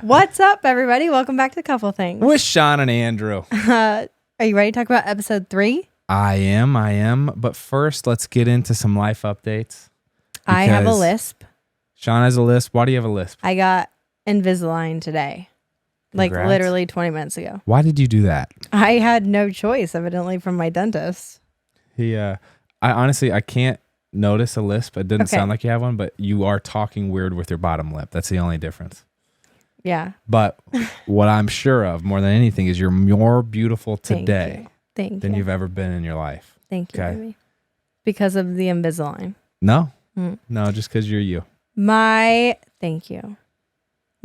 What's up, everybody? Welcome back to Couple Things. With Shawn and Andrew. Are you ready to talk about episode 3? I am. But first, let's get into some life updates. I have a lisp. Shawn has a lisp. Why do you have a lisp? I got Invisalign today. Congrats. Like literally 20 minutes ago. Why did you do that? I had no choice, evidently, from my dentist. I honestly, I can't notice a lisp. It didn't Okay. sound like you have one, but you are talking weird with your bottom lip. That's the only difference. Yeah. But what I'm sure of more than anything is you're more beautiful today Thank than you. you've ever been in your life. Thank you, Okay. baby. Because of the Invisalign. No, Mm. no, just because you're you. Thank you.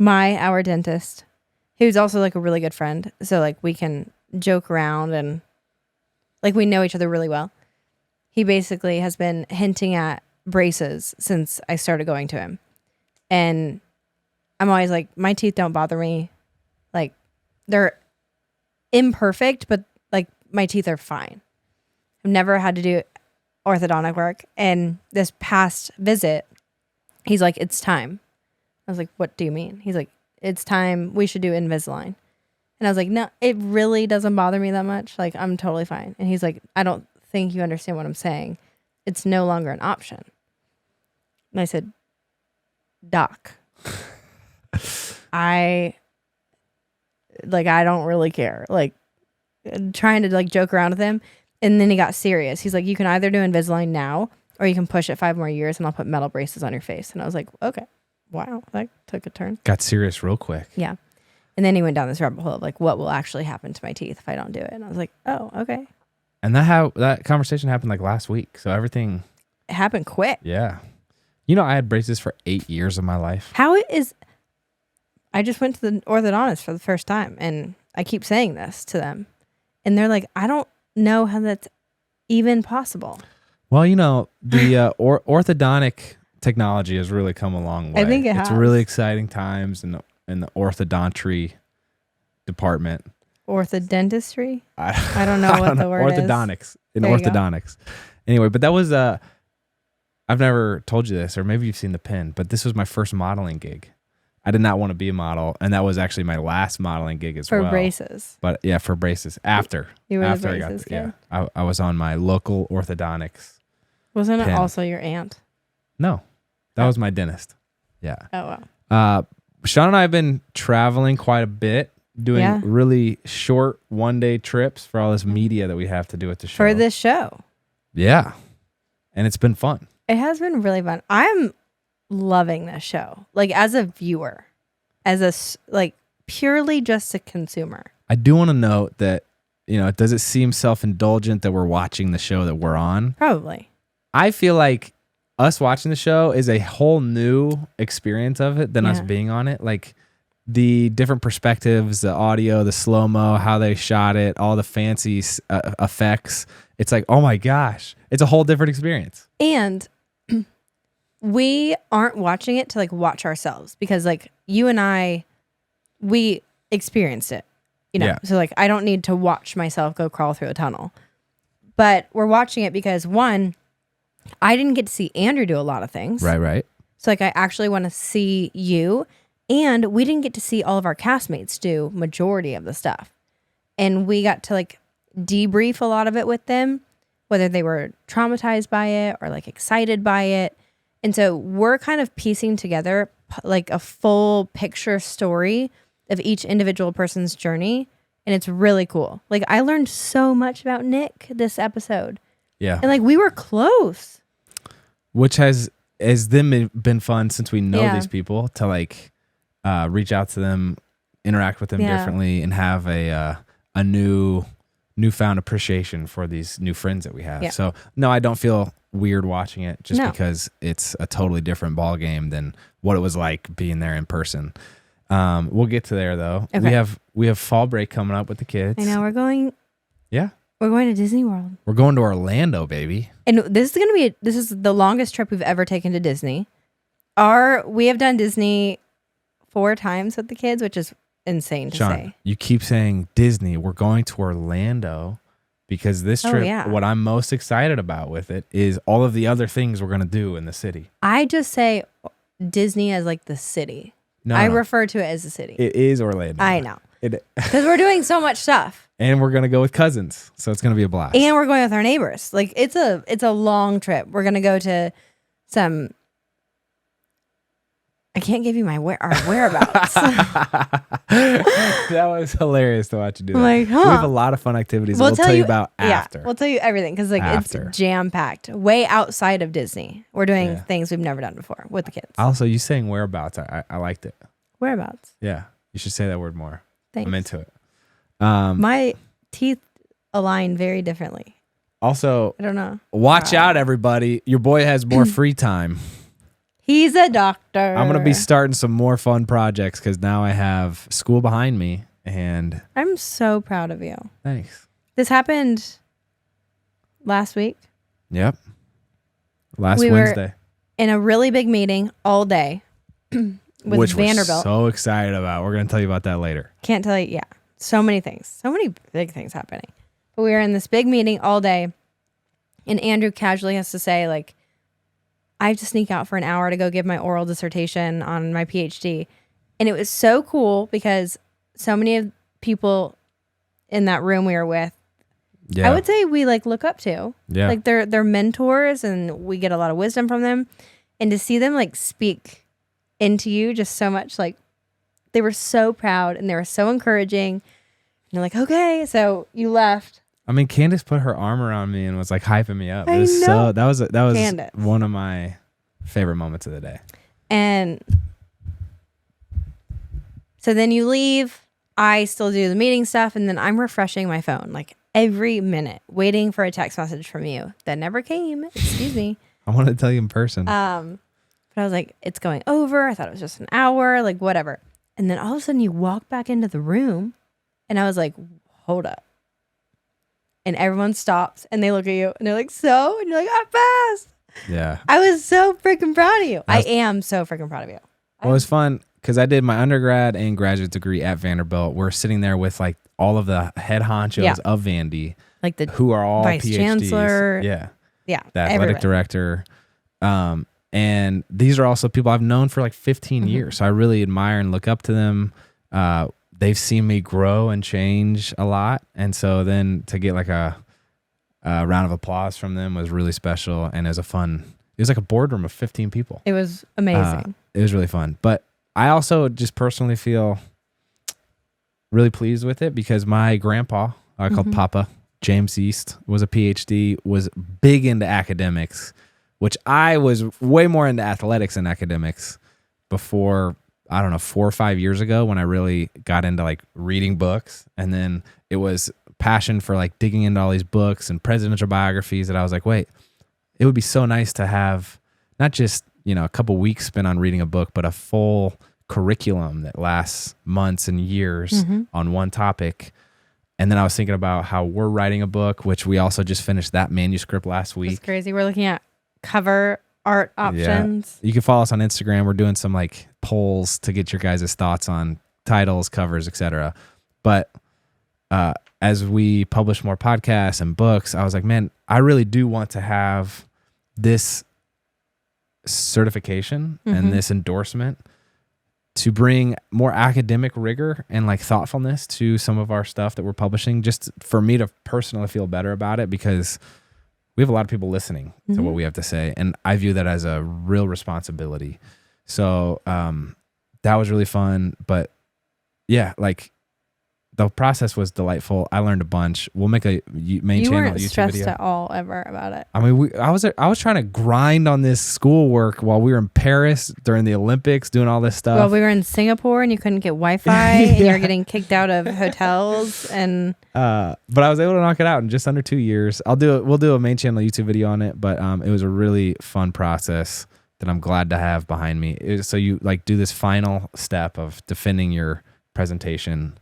Our dentist, who's also like a really good friend. So like we can joke around and like we know each other really well. He basically has been hinting at braces since I started going to him. And I'm always like, my teeth don't bother me. Like they're imperfect, but like my teeth are fine. I've never had to do orthodontic work. And this past visit, he's like, it's time. I was like, what do you mean? He's like, it's time. We should do Invisalign. And I was like, no, it really doesn't bother me that much. Like, I'm totally fine. And he's like, I don't think you understand what I'm saying. It's no longer an option. And I said, Doc, I don't really care. Like, trying to like joke around with him. And then he got serious. He's like, you can either do Invisalign now or you can push it 5 more years and I'll put metal braces on your face. And I was like, okay. Wow, that took a turn. Got serious real quick. Yeah. And then he went down this rabbit hole of like, what will actually happen to my teeth if I don't do it? And I was like, oh, okay. And that conversation happened like last week. So everything. It happened quick. Yeah. You know, I had braces for 8 years of my life. I just went to the orthodontist for the first time and I keep saying this to them. And they're like, I don't know how that's even possible. Well, you know, the orthodontic technology has really come a long way. I think it's has. really exciting times in the orthodontry department. Orthodontistry? I don't know what the word orthodontics, is. in There you orthodontics. Anyway, but that was I've never told you this, or maybe you've seen the pin, but this was my first modeling gig. I did not want to be a model, and that was actually my last modeling gig as well. For braces. But yeah, for braces. After You were after the I got braces yeah, kid? I was on my local orthodontics. Wasn't it pin. also your aunt? No, that Oh. was my dentist. Yeah. Oh, wow. Shawn and I have been traveling quite a bit, doing really short 1-day trips for all this media that we have to do at the show. For this show. Yeah. And it's been fun. It has been really fun. I'm loving this show. Like as a viewer, like purely just a consumer. I do want to note that, you know, does it seem self-indulgent that we're watching the show that we're on? Probably. I feel like us watching the show is a whole new experience of it than us Yeah. being on it. Like the different perspectives, the audio, the slow-mo, how they shot it, all the fancy effects. It's like, oh my gosh, it's a whole different experience. And we aren't watching it to like watch ourselves because like you and I, we experienced it, you know? Yeah. So like, I don't need to watch myself go crawl through a tunnel, but we're watching it because one, I didn't get to see Andrew do a lot of things. Right. So like, I actually want to see you, and we didn't get to see all of our castmates do majority of the stuff. And we got to like debrief a lot of it with them, whether they were traumatized by it or like excited by it. And so we're kind of piecing together like a full picture story of each individual person's journey. And it's really cool. Like I learned so much about Nick this episode. Yeah. And like we were close. Which has then been fun since we know Yeah. these people to like reach out to them, interact with them Yeah. differently, and have a newfound appreciation for these new friends that we have. Yeah. So no, I don't feel weird watching it just No. because it's a totally different ball game than what it was like being there in person. We'll get to there though. Okay. We have fall break coming up with the kids. I know we're going to Disney World. We're going to Orlando, baby. And this is the longest trip we've ever taken to Disney. We have done Disney 4 times with the kids, which is insane to Shawn, say. you keep saying Disney. We're going to Orlando because this trip, yeah. what I'm most excited about with it is all of the other things we're going to do in the city. I just say Disney as like the city. No, I no. refer to it as a city. It is Orlando. I know. It, Because we're doing so much stuff. and we're gonna go with cousins, so it's gonna be a blast. And we're going with our neighbors. Like it's a long trip. We're gonna go to some. I can't give you our whereabouts. That was hilarious to watch you do that. Like, huh. We have a lot of fun activities that we'll tell you about after. Yeah, we'll tell you everything because like After. it's jam packed. Way outside of Disney, we're doing things we've never done before with the kids. Also, you saying whereabouts, I liked it. Whereabouts? Yeah, you should say that word more. Thanks. I'm into it. My teeth align very differently. Also, I don't know. watch out, everybody. Your boy has more free time. He's a doctor. I'm going to be starting some more fun projects because now I have school behind me. And I'm so proud of you. thanks. This happened last week. Yep. Last We were Wednesday. in a really big meeting all day with Which Vanderbilt. we're so excited about. We're going to tell you about that later. Can't tell you. Yeah. So many things. So many big things happening. But we were in this big meeting all day. And Andrew casually has to say, like, I have to sneak out for an hour to go give my oral dissertation on my PhD. And it was so cool because so many of people in that room we were with, Yeah. I would say we like look up to. Yeah. Like they're mentors and we get a lot of wisdom from them. And to see them like speak into you just so much, like they were so proud and they were so encouraging. And you're like, okay. So you left. I mean, Candace put her arm around me and was like hyping me up. I It was know. that was Candace. one of my favorite moments of the day. And so then you leave. I still do the meeting stuff. And then I'm refreshing my phone like every minute, waiting for a text message from you that never came. Excuse me. I wanted to tell you in person. But I was like, it's going over. I thought it was just an hour, like whatever. And then all of a sudden you walk back into the room and I was like, hold up. And everyone stops and they look at you and they're like, so? And you're like, I passed. Yeah. I was so freaking proud of you. That was- I am so freaking proud of you. Well, it was fun because I did my undergrad and graduate degree at Vanderbilt. We're sitting there with like all of the head honchos Yeah. of Vandy, Like the who are all Vice PhDs. Chancellor. Yeah. yeah, The athletic everyone. director. And these are also people I've known for like 15 years. So I really admire and look up to them. They've seen me grow and change a lot. And so then to get like a round of applause from them was really special. And it was like a boardroom of 15 people. It was amazing. It was really fun. But I also just personally feel really pleased with it because my grandpa, I called Papa, James East, was a PhD, was big into academics, which I was way more into athletics than academics before, I don't know, 4 or 5 years ago when I really got into like reading books. And then it was passion for like digging into all these books and presidential biographies that I was like, wait, it would be so nice to have not just, a couple weeks spent on reading a book, but a full curriculum that lasts months and years on one topic. And then I was thinking about how we're writing a book, which we also just finished that manuscript last week. It's crazy. We're looking at cover art options. Yeah. You can follow us on Instagram. We're doing some like polls to get your guys' thoughts on titles, covers, etc. But as we publish more podcasts and books, I was like, man, I really do want to have this certification and this endorsement to bring more academic rigor and like thoughtfulness to some of our stuff that we're publishing, just for me to personally feel better about it, because we have a lot of people listening to what we have to say. And I view that as a real responsibility. So that was really fun. But yeah, like the process was delightful. I learned a bunch. We'll make a main You channel weren't YouTube stressed video. at all ever about it. I mean, I was trying to grind on this schoolwork while we were in Paris during the Olympics, doing all this stuff. Well, we were in Singapore and you couldn't get Wi-Fi and you were getting kicked out of hotels and but I was able to knock it out in just under 2 years. We'll do a main channel YouTube video on it, but it was a really fun process that I'm glad to have behind me. So you like do this final step of defending your presentation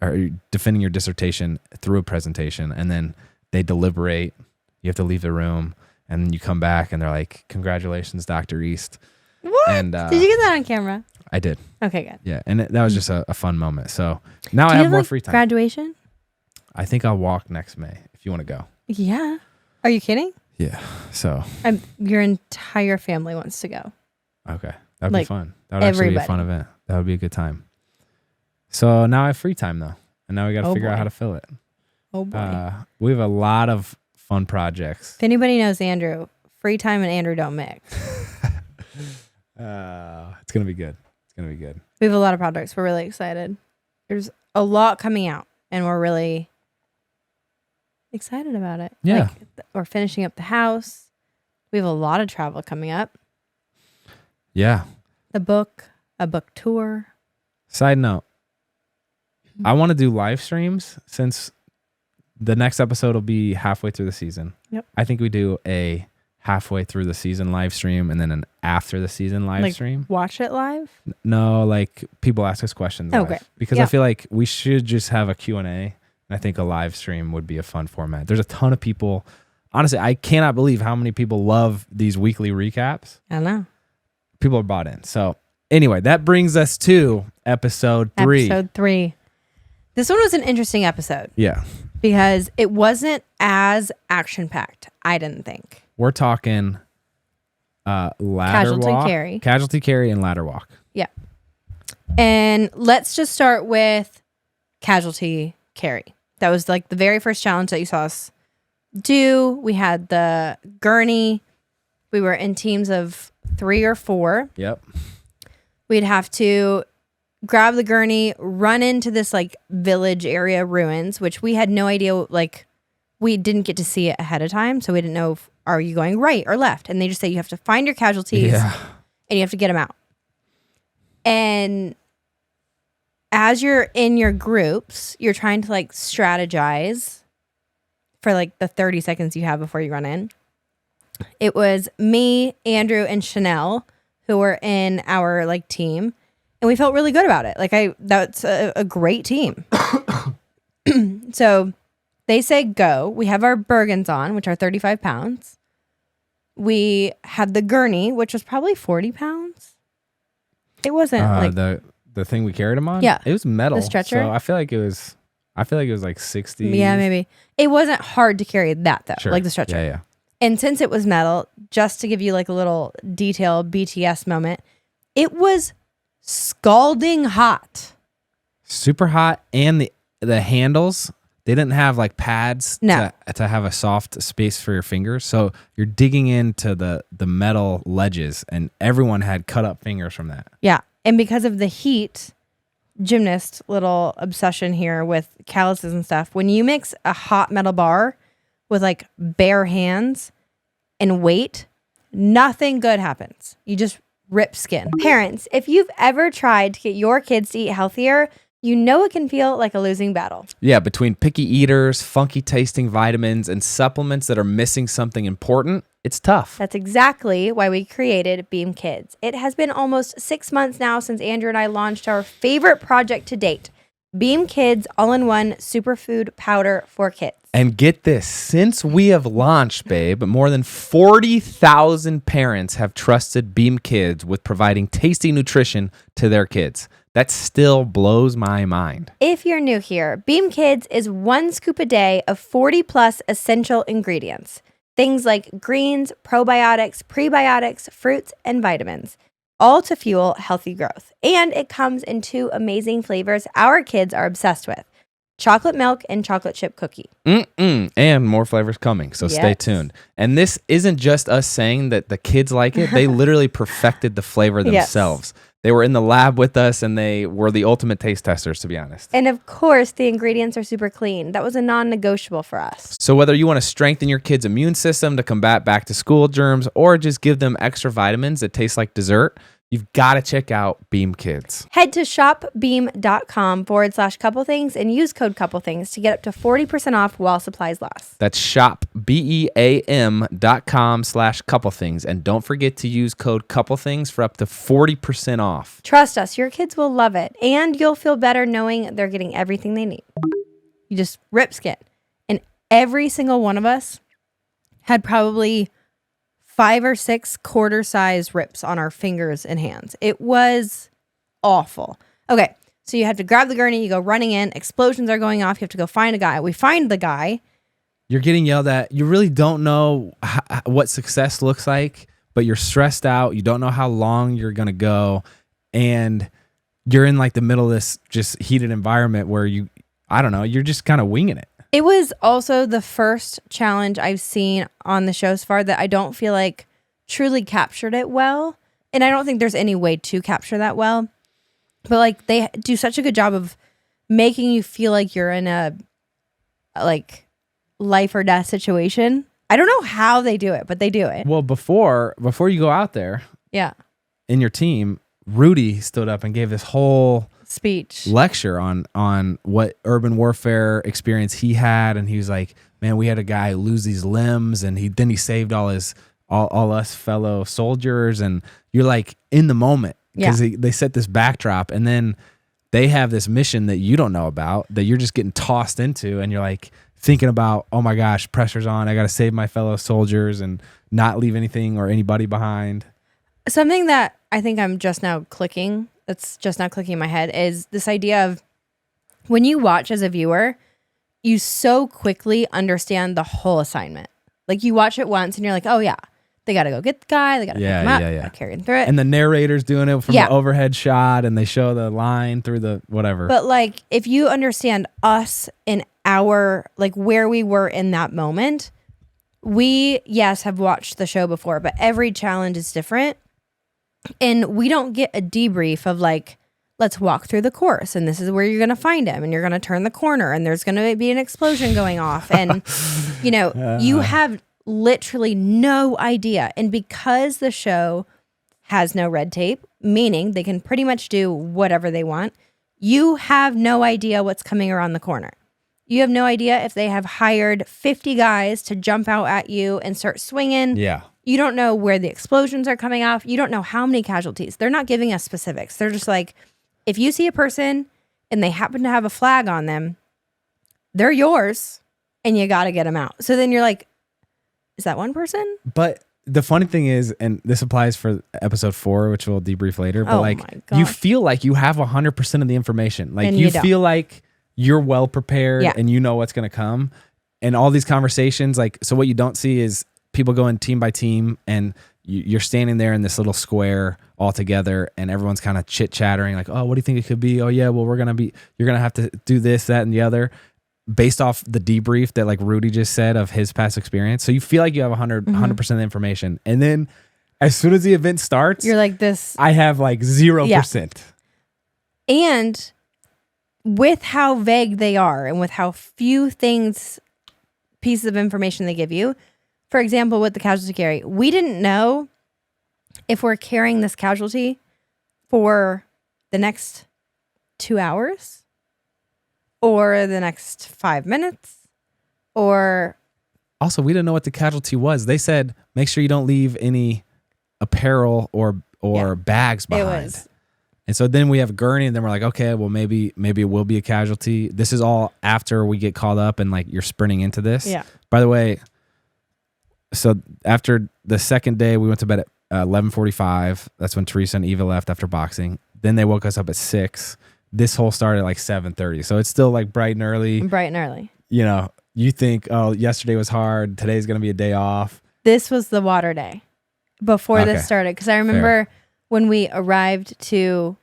or defending your dissertation through a presentation, and then they deliberate. You have to leave the room, and then you come back, and they're like, "Congratulations, Dr. East." what? And Did you get that on camera? I did. Okay, good. Yeah, and that was just a fun moment. So now Do I you have more like, free time. Graduation? I think I'll walk next May if you want to go. Yeah. Are you kidding? Yeah. So Your entire family wants to go. okay. That'd Like, be fun. That would actually be a fun everybody. event. That would be a good time. So now I have free time though, and now we got to Oh, figure out boy. how to fill it. Oh boy. We have a lot of fun projects. If anybody knows Andrew, free time and Andrew don't mix. It's gonna be good. It's gonna be good. We have a lot of projects. We're really excited. There's a lot coming out, and we're really excited about it. Yeah. Like, we're finishing up the house. We have a lot of travel coming up. Yeah. A book tour. Side note, I want to do live streams since the next episode will be halfway through the season. Yep. I think we do a halfway through the season live stream and then an after the season live stream. Watch it live? No, like people ask us questions live. Okay. Because Yeah. I feel like we should just have a Q&A. And I think a live stream would be a fun format. There's a ton of people. Honestly, I cannot believe how many people love these weekly recaps. I don't know. People are bought in. So anyway, that brings us to episode 3. Episode 3. This one was an interesting episode Yeah. because it wasn't as action-packed, I didn't think. We're talking ladder Casualty walk. carry. Casualty carry and ladder walk. Yeah. And let's just start with casualty carry. That was like the very first challenge that you saw us do. We had the gurney. We were in teams of 3 or 4. Yep. We'd have to grab the gurney, run into this like village area ruins, which we had no idea, like we didn't get to see it ahead of time. So we didn't know, are you going right or left? And they just say you have to find your casualties and you have to get them out. And as you're in your groups, you're trying to like strategize for like the 30 seconds you have before you run in. It was me, Andrew, and Chanel who were in our like team, and we felt really good about it. Like that's a great team. So they say go. We have our Bergens on, which are 35 pounds. We had the gurney, which was probably 40 pounds. It wasn't like the thing we carried him on. Yeah. It was metal. The stretcher? So I feel like it was like 60. Yeah, maybe. It wasn't hard to carry that though, Sure. like the stretcher. Yeah, yeah. And since it was metal, just to give you like a little detail BTS moment, it was scalding hot. Super hot, and the handles, they didn't have like pads No. to have a soft space for your fingers. So you're digging into the metal ledges, and everyone had cut up fingers from that. Yeah. And because of the heat, gymnast little obsession here with calluses and stuff, when you mix a hot metal bar with like bare hands and weight, nothing good happens. You just rip skin. Parents, if you've ever tried to get your kids to eat healthier, you know it can feel like a losing battle. Yeah, between picky eaters, funky tasting vitamins, and supplements that are missing something important, it's tough. That's exactly why we created Beam Kids. It has been almost 6 months now since Andrew and I launched our favorite project to date, Beam Kids all-in-one superfood powder for kids. And get this, since we have launched, babe, more than 40,000 parents have trusted Beam Kids with providing tasty nutrition to their kids. That still blows my mind. If you're new here, Beam Kids is 1 scoop a day of 40 plus essential ingredients. Things like greens, probiotics, prebiotics, fruits, and vitamins, all to fuel healthy growth. And it comes in 2 amazing flavors our kids are obsessed with: chocolate milk and chocolate chip cookie. And more flavors coming, so stay Yes. tuned. And this isn't just us saying that the kids like it. They literally perfected the flavor themselves. They were in the lab with us, and they were the ultimate taste testers, to be honest. And of course, the ingredients are super clean. That was a non-negotiable for us. So whether you want to strengthen your kid's immune system to combat back to school germs, or just give them extra vitamins that taste like dessert, you've got to check out Beam Kids. Head to shopbeam.com/couplethings and use code couplethings to get up to 40% off while supplies last. That's shopbeam.com/couplethings. And don't forget to use code couplethings for up to 40% off. Trust us, your kids will love it, and you'll feel better knowing they're getting everything they need. You just rip skin. And every single one of us had probably 5 or 6 quarter-size rips on our fingers and hands. It was awful. Okay, so you have to grab the gurney, you go running in, explosions are going off, you have to go find a guy. We find the guy. You're getting yelled at. You really don't know what success looks like, but you're stressed out. You don't know how long you're going to go. And you're in like the middle of this just heated environment where I don't know, you're just kind of winging it. It was also the first challenge I've seen on the show so far that I don't feel like truly captured it well. And I don't think there's any way to capture that well. But like they do such a good job of making you feel like you're in a like life or death situation. I don't know how they do it, but they do it. Well, before you go out there, Yeah. in your team, Rudy stood up and gave this whole Speech. lecture on what urban warfare experience he had, and he was like, man, we had a guy lose these limbs, and he saved all us fellow soldiers, and you're like in the moment because they set this backdrop, and then they have this mission that you don't know about that you're just getting tossed into, and you're like thinking about, oh my gosh, pressure's on, I got to save my fellow soldiers and not leave anything or anybody behind. Something that I think I'm just now clicking, that's just now clicking in my head, is this idea of when you watch as a viewer, you so quickly understand the whole assignment. Like you watch it once and you're like, oh yeah, they got to go get the guy, they got to pick him up, gotta carry him through it. And the narrator's doing it from an overhead shot, and they show the line through the whatever. But like, if you understand us in our, like where we were in that moment, we, yes, have watched the show before, but every challenge is different. And we don't get a debrief of like, let's walk through the course and this is where you're going to find him and you're going to turn the corner and there's going to be an explosion going off. And, you know, you have literally no idea. And because the show has no red tape, meaning they can pretty much do whatever they want, you have no idea what's coming around the corner. You have no idea if they have hired 50 guys to jump out at you and start swinging. Yeah. You don't know where the explosions are coming off. You don't know how many casualties. They're not giving us specifics. They're just like, if you see a person and they happen to have a flag on them, they're yours and you got to get them out. So then you're like, is that one person? But the funny thing is, and this applies for episode 4, which we'll debrief later, but like you feel like you have 100% of the information. Like you feel like you're well prepared and you know what's going to come. And all these conversations, like, so what you don't see is people going team by team and you're standing there in this little square all together and everyone's kind of chit chattering like, oh, what do you think it could be? Oh yeah, well, you're going to have to do this, that, and the other based off the debrief that like Rudy just said of his past experience. So you feel like you have 100% of the information. And then as soon as the event starts, you're like this. I have like 0%. Yeah. And with how vague they are and with how few pieces of information they give you, for example, with the casualty carry, we didn't know if we're carrying this casualty for the next 2 hours or the next 5 minutes or... Also, we didn't know what the casualty was. They said, make sure you don't leave any apparel or bags behind. And so then we have a gurney and then we're like, okay, well, maybe it will be a casualty. This is all after we get called up and like you're sprinting into this. Yeah. By the way, so after the second day, we went to bed at 11:45. That's when Teresa and Eva left after boxing. Then they woke us up at 6. This whole started at like 7:30. So it's still like bright and early. Bright and early. You know, you think, oh, yesterday was hard. Today's going to be a day off. This was the water day before this started. Because I remember when we arrived to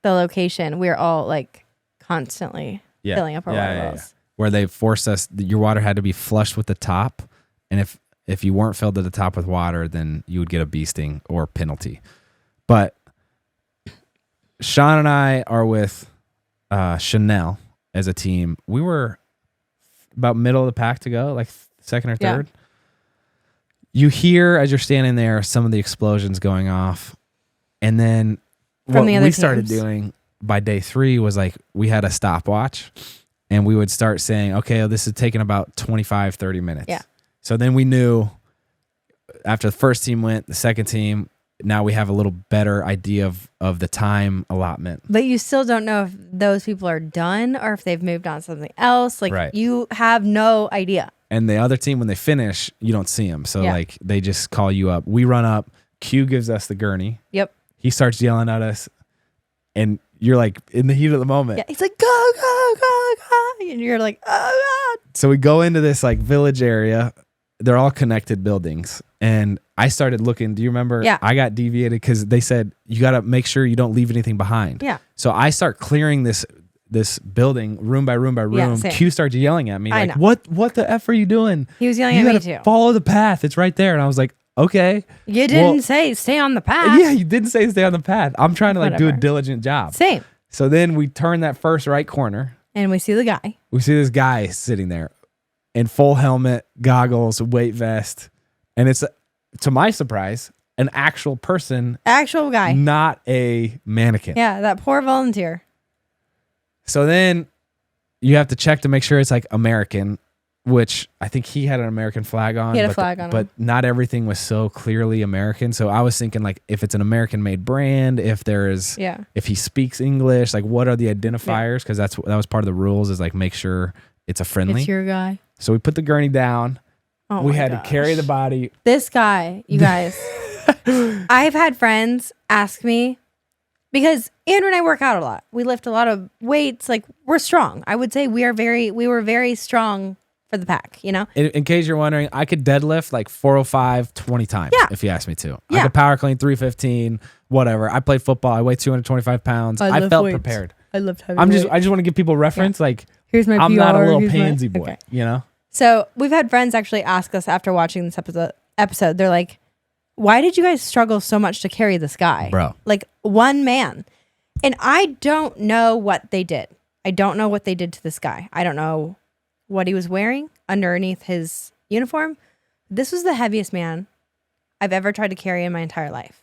the location, we were all like constantly filling up our water bottles. Where they forced us, your water had to be flushed with the top. And if you weren't filled to the top with water, then you would get a bee sting or penalty. But Shawn and I are with Chanel as a team. We were about middle of the pack to go, like second or third. Yeah. You hear as you're standing there some of the explosions going off. And then what we started doing by day 3 was like we had a stopwatch and we would start saying, okay, this is taking about 25, 30 minutes. Yeah. So then we knew after the first team went, the second team, now we have a little better idea of the time allotment. But you still don't know if those people are done or if they've moved on to something else. Like you have no idea. And the other team, when they finish, you don't see them. So like they just call you up. We run up. Q gives us the gurney. Yep. He starts yelling at us. And you're like in the heat of the moment. Yeah, he's like, go, go, go, go. And you're like, oh, God. So we go into this like village area. They're all connected buildings. And I started looking. Do you remember? Yeah. I got deviated because they said you got to make sure you don't leave anything behind. Yeah. So I start clearing this building room by room by room. same. Q starts yelling at me I like, know. what the F are you doing? He was yelling You at me gotta too. follow the path. It's right there. And I was like, okay. You didn't say stay on the path. Yeah, you didn't say stay on the path. I'm trying to like do a Whatever. diligent job. Same. So then we turn that first right corner. And we see the guy. We see this guy sitting there in full helmet, goggles, weight vest. And it's, to my surprise, an actual person, Actual guy. not a mannequin. Yeah, that poor volunteer. So then you have to check to make sure it's like American, which I think he had an American flag on. He had a flag on but him. not everything was so clearly American. So I was thinking like if it's an American made brand, if there is, Yeah. if he speaks English, like what are the identifiers? Because that was part of the rules is like make sure it's a friendly. It's your guy. So we put the gurney down. Oh We my had gosh. to carry the body. This guy, you guys. I've had friends ask me, because Andrew and I work out a lot. We lift a lot of weights. Like, we're strong. I would say we were very strong for the pack, you know? In case you're wondering, I could deadlift like 405 20 times Yeah. if you asked me to. Yeah. I could power clean 315, whatever. I played football. I weigh 225 pounds. I lift felt weights. prepared. I lift heavy I just want to give people reference. Like, Here's my I'm not a PR, little here's my- pansy boy, Okay. you know? So we've had friends actually ask us after watching this episode, they're like, why did you guys struggle so much to carry this guy? Bro. Like one man. And I don't know what they did. I don't know what they did to this guy. I don't know what he was wearing underneath his uniform. This was the heaviest man I've ever tried to carry in my entire life.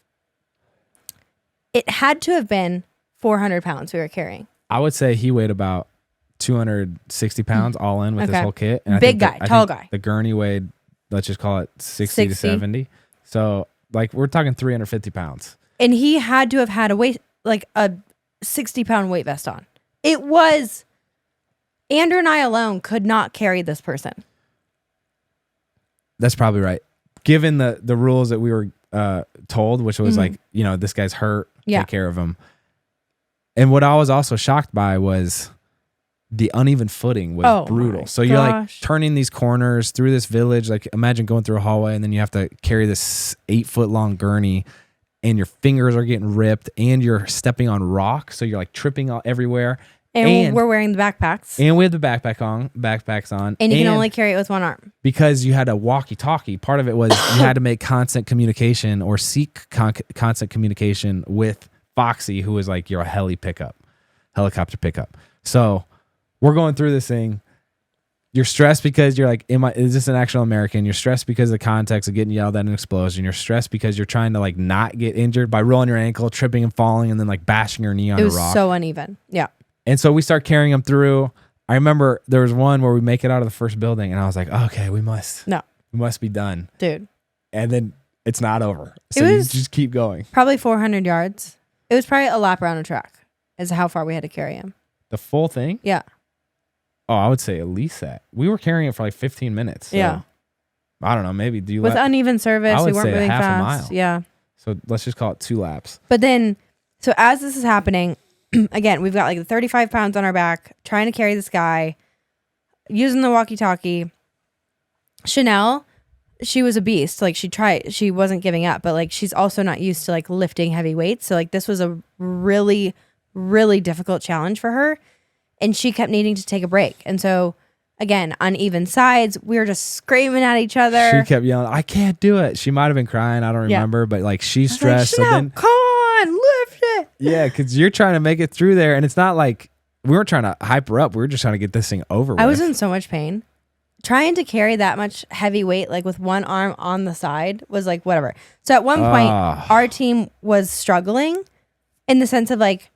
It had to have been 400 pounds we were carrying. I would say he weighed about 260 pounds all in with his Okay. whole kit. And Big I guy, tall think guy. The gurney weighed, let's just call it 60 to 70. So, like, we're talking 350 pounds. And he had to have had a 60-pound weight vest on. It was, Andrew and I alone could not carry this person. That's probably right. Given the rules that we were told, which was like, this guy's hurt, Yeah. take care of him. And what I was also shocked by was the uneven footing was Oh brutal. my So you're like gosh. turning these corners through this village. Like imagine going through a hallway and then you have to carry this 8-foot long gurney and your fingers are getting ripped and you're stepping on rock. So you're like tripping everywhere. And we're wearing the backpacks. And we have the backpacks on. And you can only carry it with one arm. Because you had a walkie-talkie. Part of it was you had to make constant communication or seek constant communication with Foxy, who was like your helicopter pickup. So we're going through this thing. You're stressed because you're like, is this an actual American? You're stressed because of the context of getting yelled at an explosion. You're stressed because you're trying to like not get injured by rolling your ankle, tripping and falling, and then like bashing your knee on It a was rock. so uneven. Yeah. And so we start carrying them through. I remember there was one where we make it out of the first building, and I was like, okay, we must be done. Dude. And then it's not over. So It you was- just keep going. Probably 400 yards. It was probably a lap around a track is how far we had to carry him. The full thing? Yeah. Oh, I would say at least that. We were carrying it for like 15 minutes. So Yeah. I don't know. Maybe do you With uneven service, I we would weren't say a moving half a fast. mile. Yeah. So let's just call it 2 laps. But then, so as this is happening, again, we've got like the 35 pounds on our back, trying to carry this guy, using the walkie-talkie. Chanel, she was a beast. Like she wasn't giving up, but like she's also not used to like lifting heavy weights. So like this was a really, really difficult challenge for her. And she kept needing to take a break. And so again, uneven sides, we were just screaming at each other. She kept yelling, I can't do it. She might have been crying. I don't Yeah. remember, but like she's I was like, stressed. Chanel, So then, come on, lift it. yeah, because you're trying to make it through there. And it's not like we weren't trying to hype her up. We were just trying to get this thing over with. I was in so much pain. Trying to carry that much heavy weight, like with one arm on the side, was like whatever. So at one point, our team was struggling in the sense of like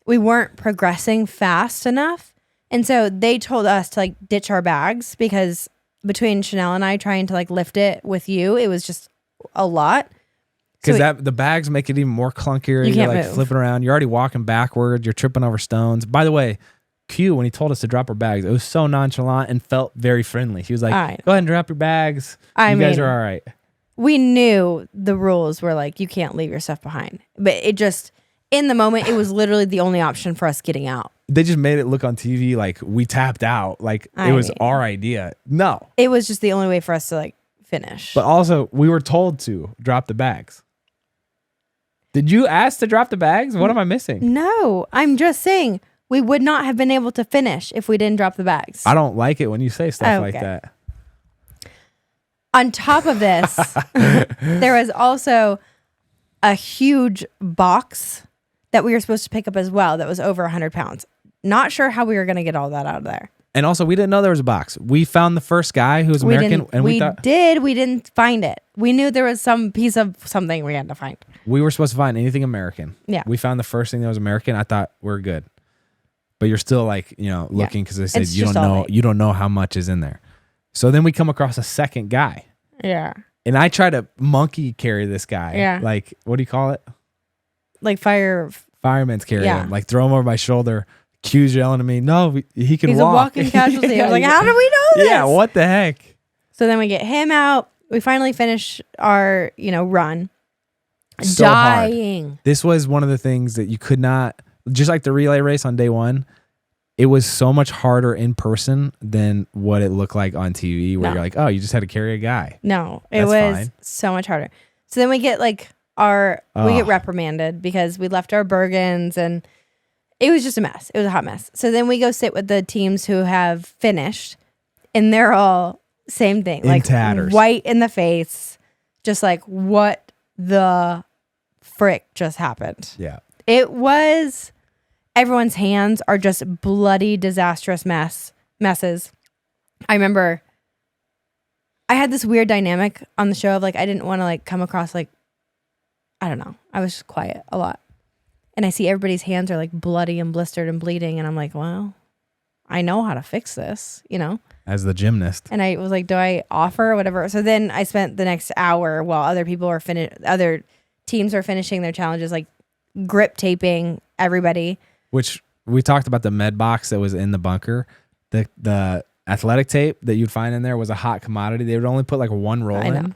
we weren't progressing fast enough. And so they told us to like ditch our bags because between Chanel and I trying to like lift it with you, it was just a lot. Because So the bags make it even more clunkier. You You're can't like move. flipping around. You're already walking backward. You're tripping over stones. By the way, Q, when he told us to drop our bags, it was so nonchalant and felt very friendly. He was like, go ahead and drop your bags. You guys are all right. We knew the rules were like, you can't leave your stuff behind. But it just, in the moment, it was literally the only option for us getting out. They just made it look on TV like we tapped out. Like it was our idea. No. It was just the only way for us to like finish. But also, we were told to drop the bags. Did you ask to drop the bags? What am I missing? No, I'm just saying we would not have been able to finish if we didn't drop the bags. I don't like it when you say stuff like Okay. that. On top of this, there was also a huge box that we were supposed to pick up as well that was over 100 pounds. Not sure how we were going to get all that out of there. And also, we didn't know there was a box. We found the first guy who was American, and we thought we didn't find it. We knew there was some piece of something we had to find. we were supposed to find anything American. Yeah. We found the first thing that was American. I thought we're good. But you're still like, looking because they said It's you just don't all know right. you don't know how much is in there. So then we come across a second guy. Yeah. And I try to monkey carry this guy. Yeah. Like, what do you call it? Like fire. Fireman's carry Yeah. him. Like, throw him over my shoulder. Q's yelling at me. No, he can He's walk. a walking casualty. I was like, how do we know this? Yeah, what the heck? So then we get him out. We finally finish our, run. So hard. Dying. This was one of the things that you could not, just like the relay race on day one, it was so much harder in person than what it looked like on TV where No. you're like, oh, you just had to carry a guy. No, it That's was fine. so much harder. So then we get we get reprimanded because we left our Bergens and it was just a mess. It was a hot mess. So then we go sit with the teams who have finished and they're all same thing. In like tatters. White in the face. Just like, what the frick just happened? Yeah. It was, everyone's hands are just bloody, disastrous messes. I remember I had this weird dynamic on the show of I didn't want to come across I don't know. I was just quiet a lot. And I see everybody's hands are bloody and blistered and bleeding. And I'm like, well, I know how to fix this, As the gymnast. And I was like, do I offer or whatever? So then I spent the next hour while other people are other teams are finishing their challenges, grip taping everybody. Which we talked about the med box that was in the bunker. The athletic tape that you'd find in there was a hot commodity. They would only put one roll I know. in.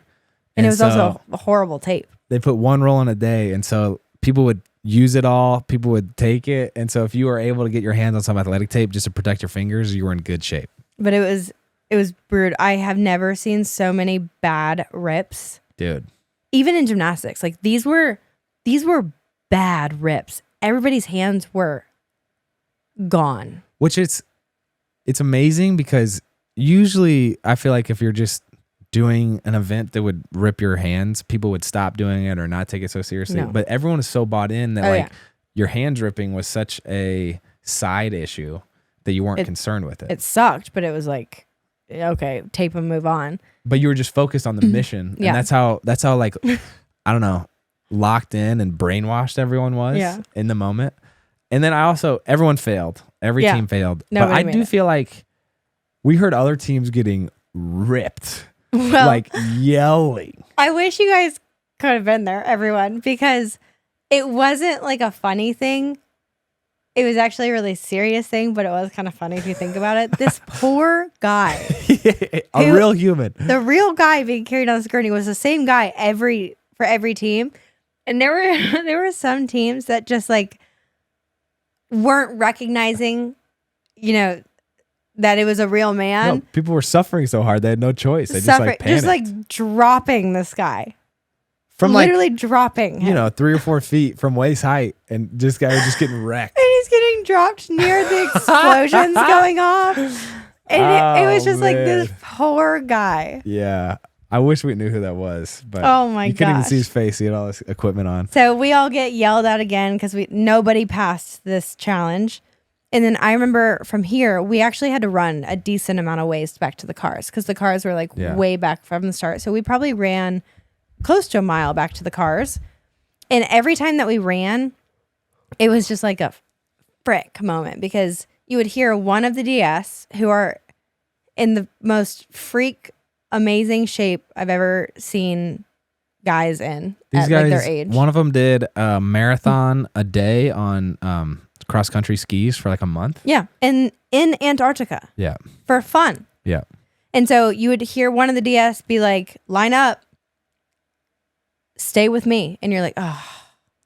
And it was so also a horrible tape. they put one roll in a day. And so people would use it all. People would take it. And so if you were able to get your hands on some athletic tape just to protect your fingers, you were in good shape. But it was brutal. I have never seen so many bad rips. Dude. Even in gymnastics. These were bad rips. Everybody's hands were gone. Which it's amazing because usually I feel like if you're just doing an event that would rip your hands, people would stop doing it or not take it so seriously. No. But everyone is so bought in that Yeah. your hands ripping was such a side issue that you weren't concerned with it. It sucked, but it was okay, tape and move on. But you were just focused on the mission. Yeah. And that's how I don't know, locked in and brainwashed everyone was in the moment. And then everyone failed. Every team failed. Nobody but I made do it. feel like we heard other teams getting ripped. Well, Yelling. I wish you guys could have been there, everyone, because it wasn't a funny thing. It was actually a really serious thing, but it was kind of funny if you think about it. This poor guy, A real human. the real guy being carried on this gurney was the same guy for every team. And there were some teams that just weren't recognizing, that it was a real man. No, people were suffering so hard they had no choice. They Suffering, just panicked. dropping this guy. From literally dropping him. 3 or 4 feet from waist height, and this guy was just getting wrecked. And he's getting dropped near the explosions going off. And it was just this poor guy. Yeah. I wish we knew who that was, but Oh my you couldn't even gosh. see his face. He had all this equipment on. So we all get yelled at again because nobody passed this challenge. And then I remember from here, we actually had to run a decent amount of ways back to the cars because the cars were way back from the start. So we probably ran close to a mile back to the cars. And every time that we ran, it was just a frick moment because you would hear one of the DS who are in the most freak amazing shape I've ever seen guys in These at guys, their age. one of them did a marathon a day on cross country skis for a month. Yeah. And in Antarctica Yeah. for fun. Yeah. And so you would hear one of the DS be line up, stay with me. And you're oh,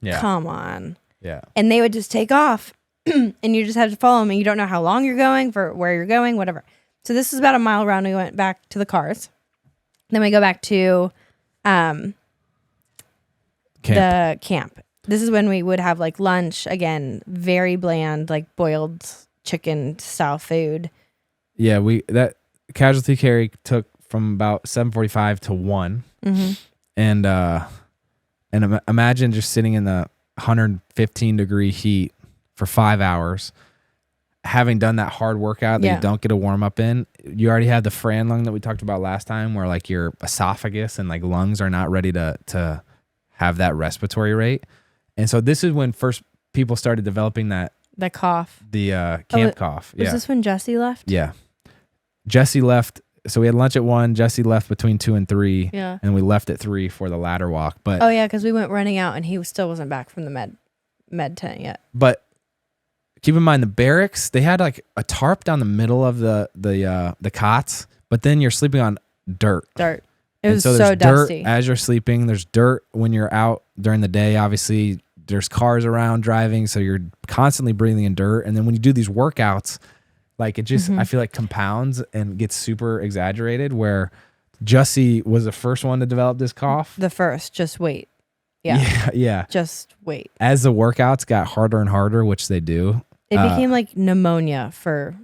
Yeah. come on. Yeah. And they would just take off and you just have to follow them. And you don't know how long you're going, for where you're going, whatever. So this was about a mile around. We went back to the cars. Then we go back to Camp. the camp. This is when we would have like lunch. Again, very bland, like boiled chicken style food. Yeah, that casualty carry took from about 7:45 to 1. Mm-hmm. And imagine just sitting in the 115-degree heat for 5 hours, having done that hard workout that you don't get a warm up in. You already have the Fran lung that we talked about last time, where like your esophagus and like lungs are not ready to have that respiratory rate. And so this is when first people started developing the cough, the camp cough. Was this when Jussie left? Yeah. Jussie left. So we had lunch at 1. Jussie left between 2 and 3. Yeah. And we left at 3 for the ladder walk. But oh yeah, because we went running out and he still wasn't back from the med tent yet. But keep in mind the barracks, they had like a tarp down the middle of the cots, but then you're sleeping on dirt. It was so so dirt dusty. as you're sleeping. There's dirt when you're out during the day. Obviously, there's cars around driving, so you're constantly breathing in dirt. And then when you do these workouts, like it just, I feel like compounds and gets super exaggerated. Where Jussie was the first one to develop this cough. The first, just wait. Yeah. Yeah. Just wait. As the workouts got harder and harder, which they do, it became like pneumonia for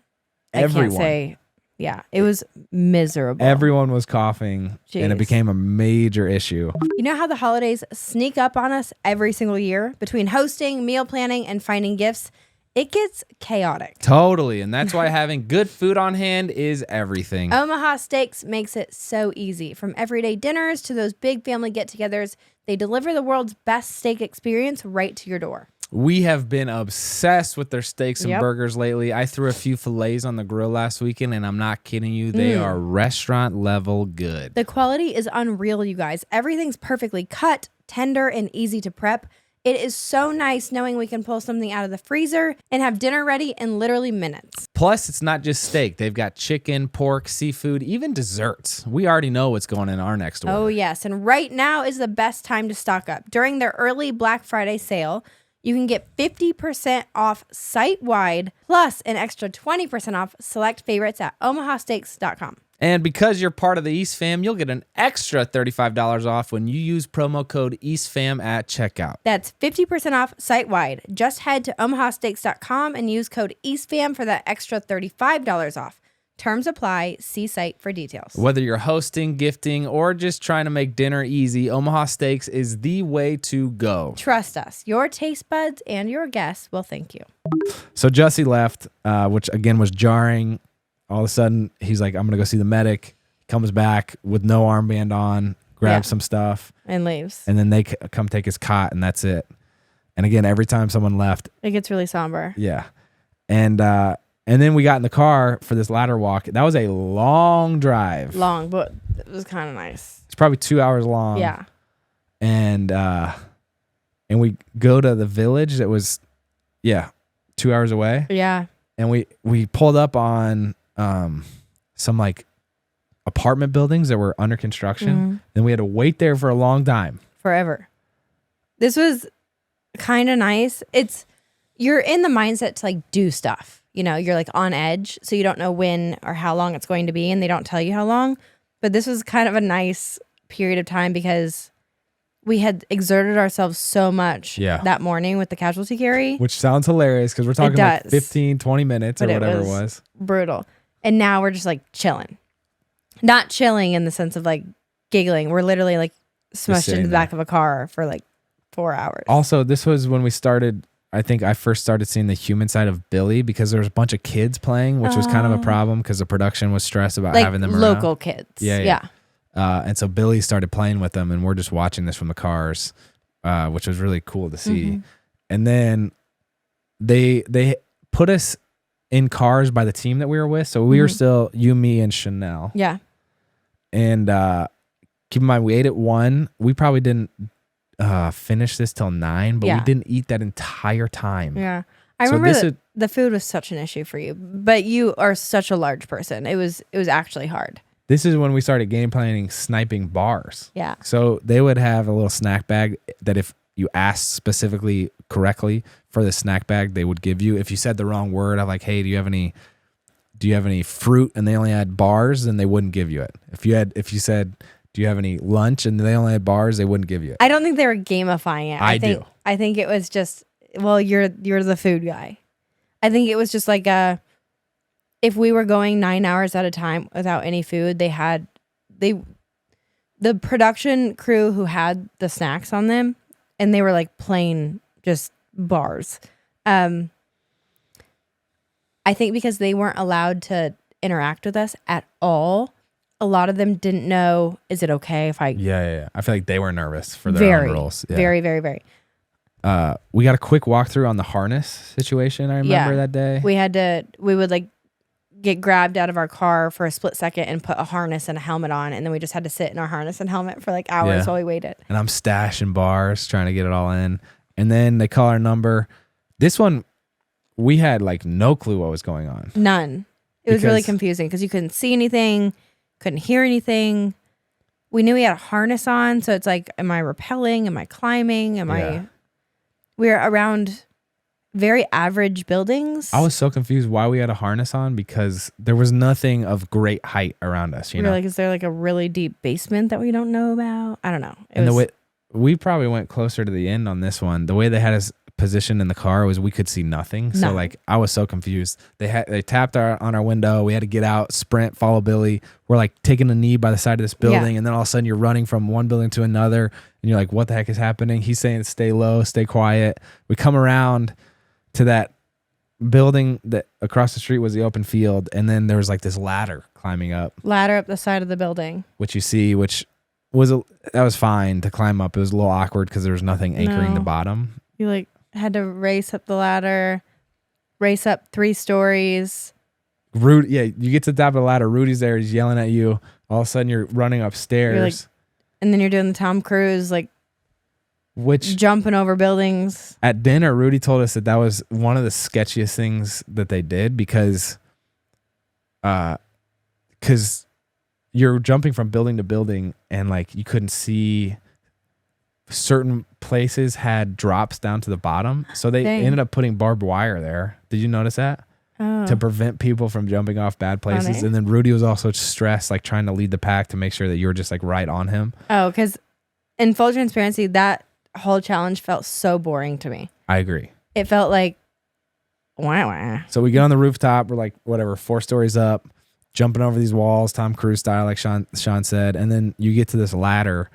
everyone. I can't say. Yeah, it was miserable. Everyone was coughing, and it became a major issue. You know how the holidays sneak up on us every single year? Between hosting, meal planning, and finding gifts, it gets chaotic. Totally, and that's why having good food on hand is everything. Omaha Steaks makes it so easy. From everyday dinners to those big family get-togethers, they deliver the world's best steak experience right to your door. We have been obsessed with their steaks and burgers lately. I threw a few fillets on the grill last weekend, and I'm not kidding you. They are restaurant level good. The quality is unreal, you guys. Everything's perfectly cut, tender, and easy to prep. It is so nice knowing we can pull something out of the freezer and have dinner ready in literally minutes. Plus, it's not just steak. They've got chicken, pork, seafood, even desserts. We already know what's going in our next order. Oh, yes. And right now is the best time to stock up. During their early Black Friday sale, you can get 50% off site-wide, plus an extra 20% off select favorites at omahasteaks.com. And because you're part of the East Fam, you'll get an extra $35 off when you use promo code EastFam at checkout. That's 50% off site-wide. Just head to omahasteaks.com and use code EastFam for that extra $35 off. Terms apply. See site for details. Whether you're hosting, gifting, or just trying to make dinner easy, Omaha Steaks is the way to go. Trust us. Your taste buds and your guests will thank you. So Jussie left, which again was jarring. All of a sudden, he's like, I'm going to go see the medic. Comes back with no armband on, grabs some stuff. And leaves. And then they come take his cot, and that's it. And again, every time someone left. It gets really somber. Yeah. And then we got in the car for this ladder walk. That was a long drive. Long, but it was kind of nice. It's probably 2 hours long. Yeah. And we go to the village that was, 2 hours away. Yeah. And we pulled up on some like apartment buildings that were under construction. Then we had to wait there for a long time. Forever. This was kind of nice. You're in the mindset to like do stuff. You know, you're like on edge, so you don't know when or how long it's going to be, and they don't tell you how long. But this was kind of a nice period of time because we had exerted ourselves so much that morning with the casualty carry. Which sounds hilarious because we're talking like 15, 20 minutes or whatever it was. Brutal. And now we're just like chilling. Not chilling in the sense of like giggling. We're literally like smushed into the back of a car for like 4 hours. Also, this was when we started. I think I first started seeing the human side of Billy because there was a bunch of kids playing, which was kind of a problem because the production was stressed about like having them around. Local kids. Yeah. And so Billy started playing with them, and we're just watching this from the cars, which was really cool to see. And then they put us in cars by the team that we were with. So we were still you, me, and Chanel. Yeah. And keep in mind, we ate at 1. We probably didn't finish this till 9, but we didn't eat that entire time. Yeah. I remember that the food was such an issue for you, but you are such a large person. It was actually hard. This is when we started game planning sniping bars. Yeah. So they would have a little snack bag that if you asked specifically correctly for the snack bag, they would give you. If you said the wrong word, I'm like, hey, do you have any fruit? And they only had bars, then they wouldn't give you it. If you said, Do you have any lunch? And they only had bars. They wouldn't give you it. I don't think they were gamifying it. do. I think it was just, well, you're the food guy. I think it was just like if we were going 9 hours at a time without any food, the production crew who had the snacks on them, and they were like plain just bars. I think because they weren't allowed to interact with us at all, a lot of them didn't know, is it okay if I... Yeah. I feel like they were nervous for their own rules. Yeah. Very, very, very. We got a quick walkthrough on the harness situation. I remember that day. We would like get grabbed out of our car for a split second and put a harness and a helmet on, and then we just had to sit in our harness and helmet for like hours while we waited. And I'm stashing bars, trying to get it all in. And then they call our number. This one, we had like no clue what was going on. None. It was really confusing because you couldn't see anything, couldn't hear anything. We knew we had a harness on, so it's like, am I rappelling? Am I climbing? We're around very average buildings. I was so confused why we had a harness on because there was nothing of great height around us. You know, like, is there like a really deep basement that we don't know about? I don't know. The way we probably went closer to the end on this one, the way they had us positioned in the car was we could see nothing. So like I was so confused. They tapped on our window. We had to get out, sprint, follow Billy. We're like taking a knee by the side of this building, and then all of a sudden you're running from one building to another, and you're like, "What the heck is happening?" He's saying, "Stay low, stay quiet." We come around to that building that across the street was the open field, and then there was like this ladder climbing up. Ladder up the side of the building. Which you see, that was fine to climb up. It was a little awkward because there was nothing anchoring the bottom. You like had to race up the ladder, race up 3 stories. You get to the top of the ladder. Rudy's there. He's yelling at you. All of a sudden, you're running upstairs. And then you're doing the Tom Cruise, jumping over buildings. At dinner, Rudy told us that was one of the sketchiest things that they did because you're jumping from building to building and like you couldn't see. Certain places had drops down to the bottom, so they ended up putting barbed wire there. Did you notice that? To prevent people from jumping off bad places. Funny. And then Rudy was also stressed, like trying to lead the pack to make sure that you were just like right on him. Oh, because in full transparency, that whole challenge felt so boring to me. I agree. It felt like, wah. So we get on the rooftop. We're like, 4 stories up, jumping over these walls, Tom Cruise style, like Shawn said. And then you get to this ladder.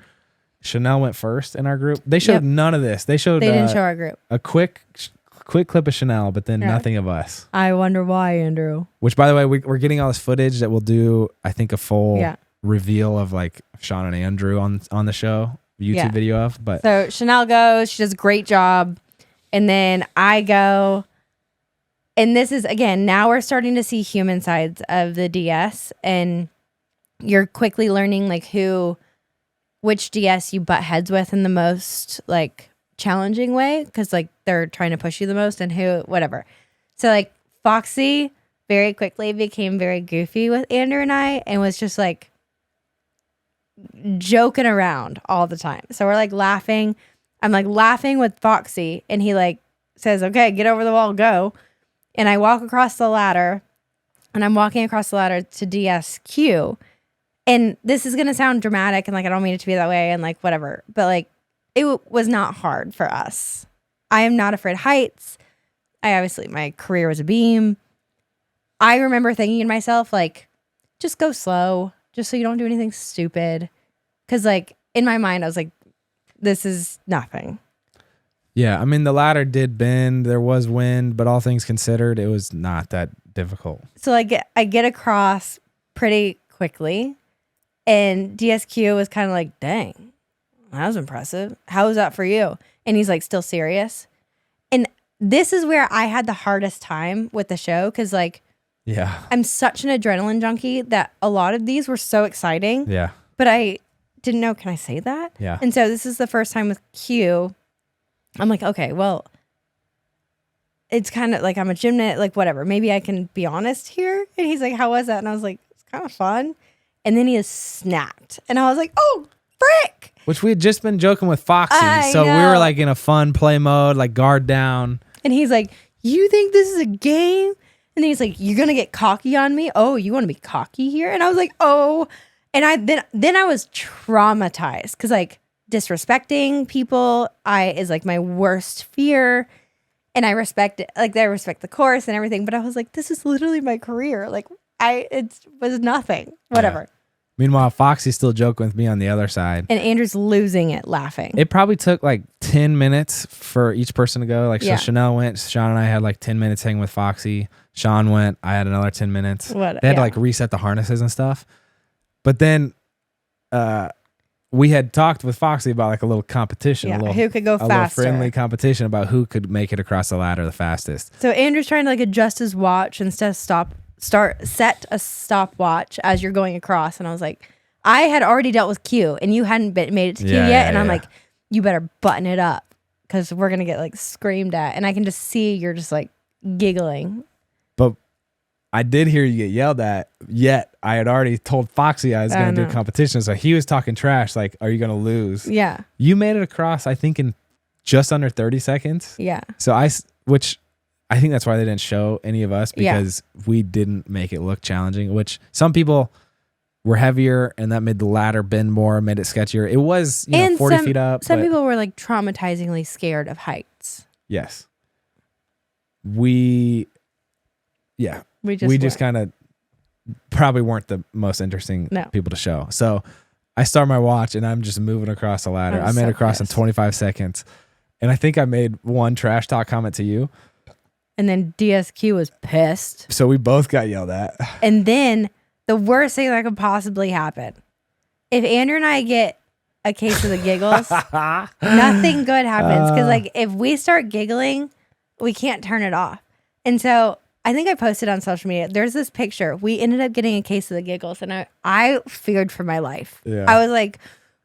Chanel went first in our group. They showed none of this. They didn't show our group. A quick clip of Chanel, but then nothing of us. I wonder why, Andrew. Which, by the way, we're getting all this footage that we'll do, I think, a full reveal of like Shawn and Andrew on the show, YouTube video of. But so Chanel goes, she does a great job. And then I go. And this is, again, now we're starting to see human sides of the DS. And you're quickly learning like which DS you butt heads with in the most like challenging way, because like they're trying to push you the most, and whatever. So like Foxy very quickly became very goofy with Andrew and I, and was just like joking around all the time. So we're like laughing. I'm like laughing with Foxy, and he like says, "Okay, get over the wall, go." And I walk across the ladder, and I'm walking across the ladder to DSQ. And this is going to sound dramatic and like I don't mean it to be that way and like whatever. But like it was not hard for us. I am not afraid of heights. My career was a beam. I remember thinking to myself, like, just go slow, just so you don't do anything stupid. Because like in my mind, I was like, this is nothing. Yeah, I mean, the ladder did bend. There was wind, but all things considered, it was not that difficult. So I get across pretty quickly. And DSQ was kind of like, dang, that was impressive. How was that for you? And he's like, still serious. And this is where I had the hardest time with the show. Cause like, I'm such an adrenaline junkie that a lot of these were so exciting. Yeah. But I didn't know, can I say that? Yeah. And so this is the first time with Q. I'm like, okay, well, it's kind of like I'm a gymnast, like whatever. Maybe I can be honest here. And he's like, how was that? And I was like, it's kind of fun. And then he has snapped. And I was like, oh, frick. Which we had just been joking with Foxy. So we were like in a fun play mode, like guard down. And he's like, you think this is a game? And then he's like, you're going to get cocky on me? Oh, you want to be cocky here? And I was like, oh. And then I was traumatized because like disrespecting people is like my worst fear. And I respect it, like I respect the course and everything, but I was like, this is literally my career. Like it was nothing, whatever. Yeah. Meanwhile, Foxy's still joking with me on the other side. And Andrew's losing it laughing. It probably took like 10 minutes for each person to go. Like so Yeah. Chanel went, Shawn and I had like 10 minutes hanging with Foxy. Shawn went, I had another 10 minutes. They had to like reset the harnesses and stuff. But then we had talked with Foxy about like a little competition. Yeah, who could go faster. A little friendly competition about who could make it across the ladder the fastest. So Andrew's trying to like adjust his watch instead of set a stopwatch as you're going across. And I was like, I had already dealt with Q and you hadn't made it to Q yet. And I'm like, you better button it up because we're going to get like screamed at. And I can just see you're just like giggling. But I did hear you get yelled at, yet I had already told Foxy I was going to do a competition. So he was talking trash, like, are you going to lose? Yeah. You made it across, I think, in just under 30 seconds. Yeah. So which I think that's why they didn't show any of us, because we didn't make it look challenging, which some people were heavier and that made the ladder bend more, made it sketchier. It was 40 feet up. Some people were like traumatizingly scared of heights. Yes. We just kind of probably weren't the most interesting people to show. So I start my watch and I'm just moving across the ladder. I made it across in 25 seconds. And I think I made one trash talk comment to you. And then DSQ was pissed. So we both got yelled at. And then the worst thing that could possibly happen, if Andrew and I get a case of the giggles, nothing good happens. Because like if we start giggling, we can't turn it off. And so I think I posted on social media, there's this picture. We ended up getting a case of the giggles and I feared for my life. Yeah. I was like,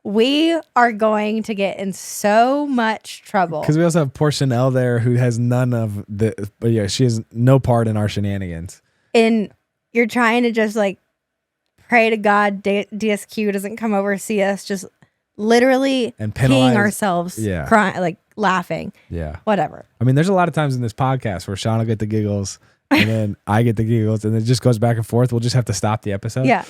we are going to get in so much trouble. Because we also have poor Chanel there who has none of the, but yeah, she has no part in our shenanigans. And you're trying to just like pray to God DSQ doesn't come over see us just literally and peeing ourselves, crying, like laughing. Yeah. Whatever. I mean, there's a lot of times in this podcast where Shawn will get the giggles and then I get the giggles and it just goes back and forth. We'll just have to stop the episode. Yeah.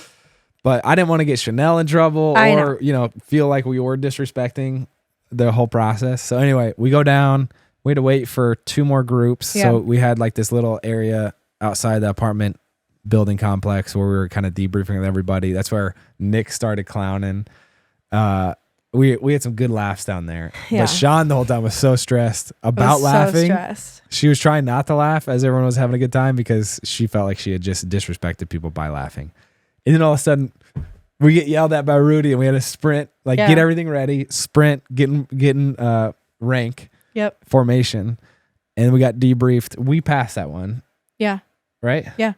But I didn't want to get Chanel in trouble or, feel like we were disrespecting the whole process. So anyway, we go down. We had to wait for 2 more groups. Yeah. So we had like this little area outside the apartment building complex where we were kind of debriefing with everybody. That's where Nick started clowning. We had some good laughs down there. Yeah. But Shawn the whole time was so stressed about laughing. So stressed. She was trying not to laugh as everyone was having a good time because she felt like she had just disrespected people by laughing. And then all of a sudden, we get yelled at by Rudy, and we had to sprint, get everything ready, sprint, getting rank, formation, and we got debriefed. We passed that one. Yeah. Right? Yeah.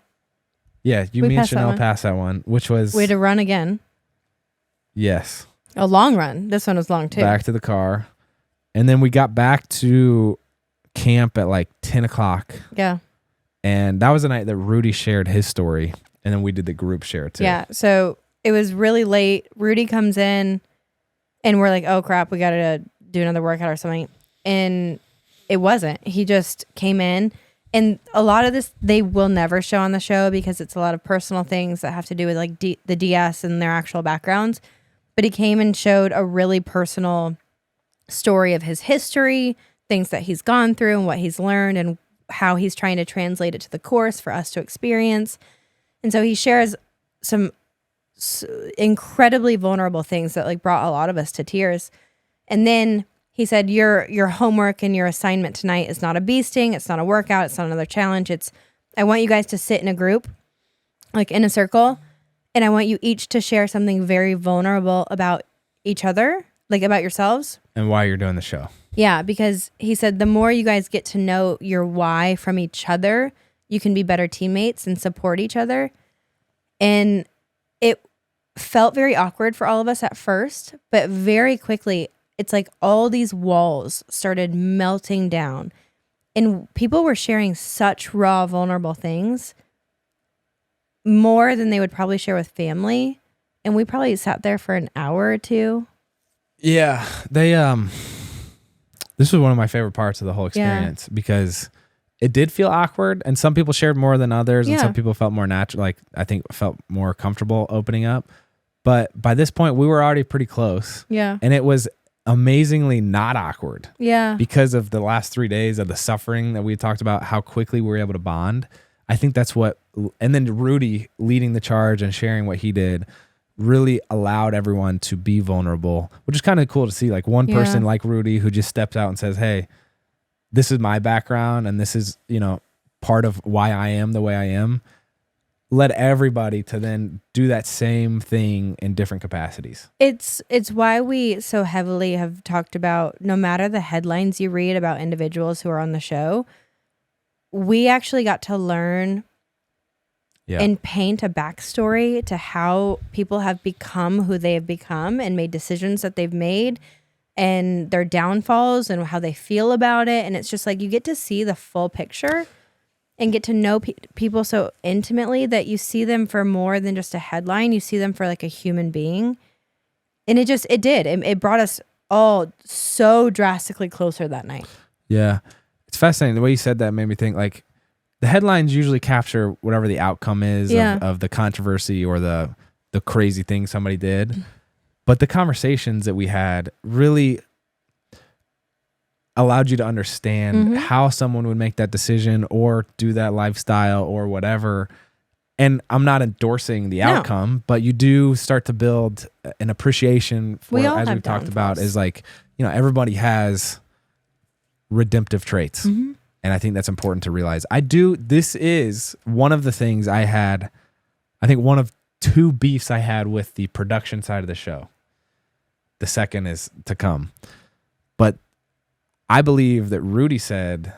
Yeah, me and Chanel passed that one, which was... We had to run again. Yes. A long run. This one was long, too. Back to the car. And then we got back to camp at like 10 o'clock. Yeah. And that was the night that Rudy shared his story. And then we did the group share too. Yeah. So it was really late. Rudy comes in and we're like, oh crap, we got to do another workout or something. And it wasn't. He just came in. And a lot of this, they will never show on the show because it's a lot of personal things that have to do with like the DS and their actual backgrounds. But he came and showed a really personal story of his history, things that he's gone through and what he's learned and how he's trying to translate it to the course for us to experience. And so he shares some incredibly vulnerable things that like brought a lot of us to tears. And then he said, your homework and your assignment tonight is not a bee sting. It's not a workout. It's not another challenge. I want you guys to sit in a group, like in a circle. And I want you each to share something very vulnerable about each other, like about yourselves. And why you're doing the show. Yeah, because he said the more you guys get to know your why from each other, you can be better teammates and support each other. And it felt very awkward for all of us at first, but very quickly, it's like all these walls started melting down and people were sharing such raw, vulnerable things, more than they would probably share with family. And we probably sat there for an hour or 2. Yeah. This was one of my favorite parts of the whole experience because it did feel awkward and some people shared more than others and some people felt more natural, like I think felt more comfortable opening up. But by this point, we were already pretty close. Yeah. And it was amazingly not awkward. Yeah. Because of the last 3 days of the suffering that we talked about, how quickly we were able to bond. I think that's what, and then Rudy leading the charge and sharing what he did really allowed everyone to be vulnerable, which is kind of cool to see. Like one person like Rudy who just steps out and says, hey, this is my background and this is, part of why I am the way I am. Led everybody to then do that same thing in different capacities. It's why we so heavily have talked about, no matter the headlines you read about individuals who are on the show, we actually got to learn and paint a backstory to how people have become who they have become and made decisions that they've made and their downfalls and how they feel about it. And it's just like you get to see the full picture and get to know people so intimately that you see them for more than just a headline. You see them for like a human being. And it brought us all so drastically closer that night. Yeah. It's fascinating. The way you said that made me think like the headlines usually capture whatever the outcome is of the controversy or the crazy thing somebody did. But the conversations that we had really allowed you to understand how someone would make that decision or do that lifestyle or whatever. And I'm not endorsing the outcome, but you do start to build an appreciation for, as we've talked about, is like, everybody has redemptive traits. And I think that's important to realize. This is one of the things I think one of 2 beefs I had with the production side of the show. The second is to come. But I believe that Rudy said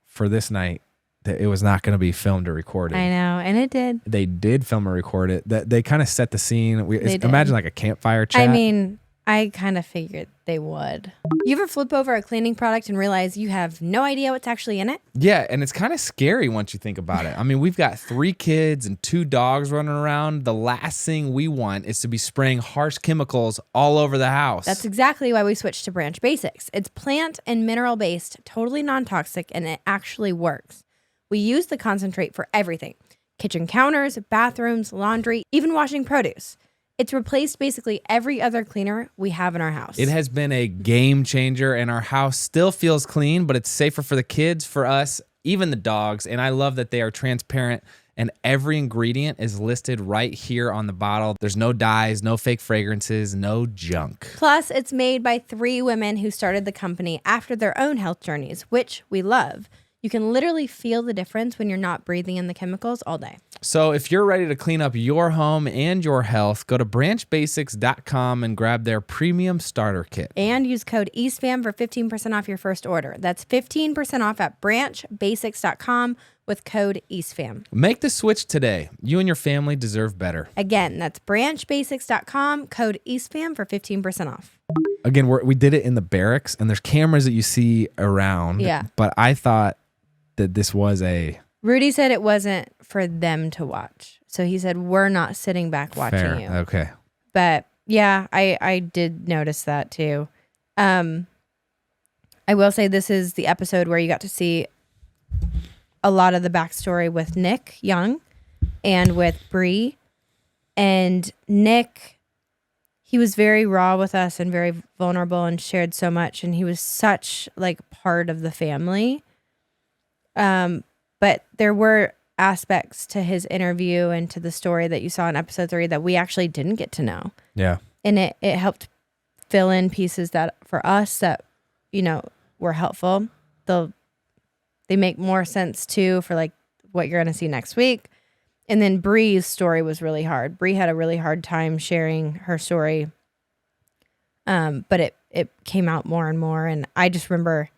for this night that it was not going to be filmed or recorded. I know, and it did. They did film or record it. That they kind of set the scene. Imagine like a campfire chat. I mean, I kind of figured they would. You ever flip over a cleaning product and realize you have no idea what's actually in it? Yeah, and it's kind of scary once you think about it. I mean, we've got 3 kids and 2 dogs running around. The last thing we want is to be spraying harsh chemicals all over the house. That's exactly why we switched to Branch Basics. It's plant and mineral based, totally non-toxic, and it actually works. We use the concentrate for everything. Kitchen counters, bathrooms, laundry, even washing produce. It's replaced basically every other cleaner we have in our house. It has been a game changer, and our house still feels clean, but it's safer for the kids, for us, even the dogs. And I love that they are transparent, and every ingredient is listed right here on the bottle. There's no dyes, no fake fragrances, no junk. Plus, it's made by 3 women who started the company after their own health journeys, which we love. You can literally feel the difference when you're not breathing in the chemicals all day. So if you're ready to clean up your home and your health, go to branchbasics.com and grab their premium starter kit. And use code EASTFAM for 15% off your first order. That's 15% off at branchbasics.com with code EASTFAM. Make the switch today. You and your family deserve better. Again, that's branchbasics.com, code EASTFAM for 15% off. Again, we did it in the barracks, and there's cameras that you see around. Yeah. But I thought that this was Rudy said it wasn't for them to watch. So he said, we're not sitting back watching fair. you. Okay. But yeah, I did notice that too. I will say this is the episode where you got to see a lot of the backstory with Nick Young and with Bree. And Nick, he was very raw with us and very vulnerable and shared so much. And he was such like part of the family. But there were aspects to his interview and to the story that you saw in episode 3 that we actually didn't get to know. Yeah. And it helped fill in pieces that for us that, were helpful. They make more sense too for like what you're going to see next week. And then Bree's story was really hard. Bree had a really hard time sharing her story. But it came out more and more. And I just remember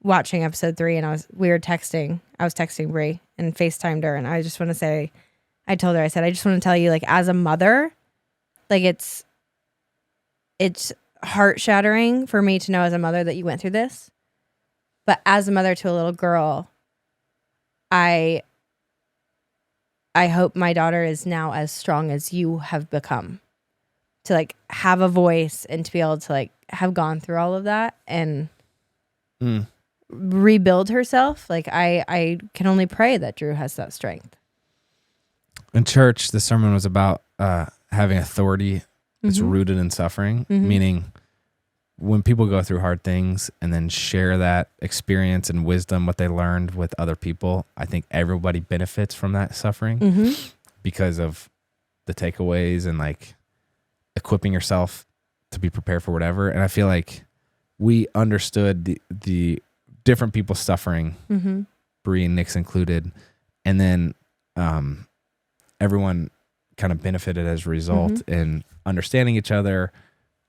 watching episode 3 and I was texting Bree and FaceTimed her. And I just want to say, I told her, I said, I just want to tell you, like, as a mother, like it's heart shattering for me to know as a mother that you went through this. But as a mother to a little girl, I hope my daughter is now as strong as you have become, to like have a voice and to be able to like have gone through all of that and rebuild herself. Like I can only pray that Drew has that strength. In church, the sermon was about having authority It's rooted in suffering, meaning when people go through hard things and then share that experience and wisdom, what they learned with other people, I think everybody benefits from that suffering because of the takeaways and like equipping yourself to be prepared for whatever. And I feel like we understood the different people's suffering, Bree and Nick's included, and then everyone kind of benefited as a result in understanding each other.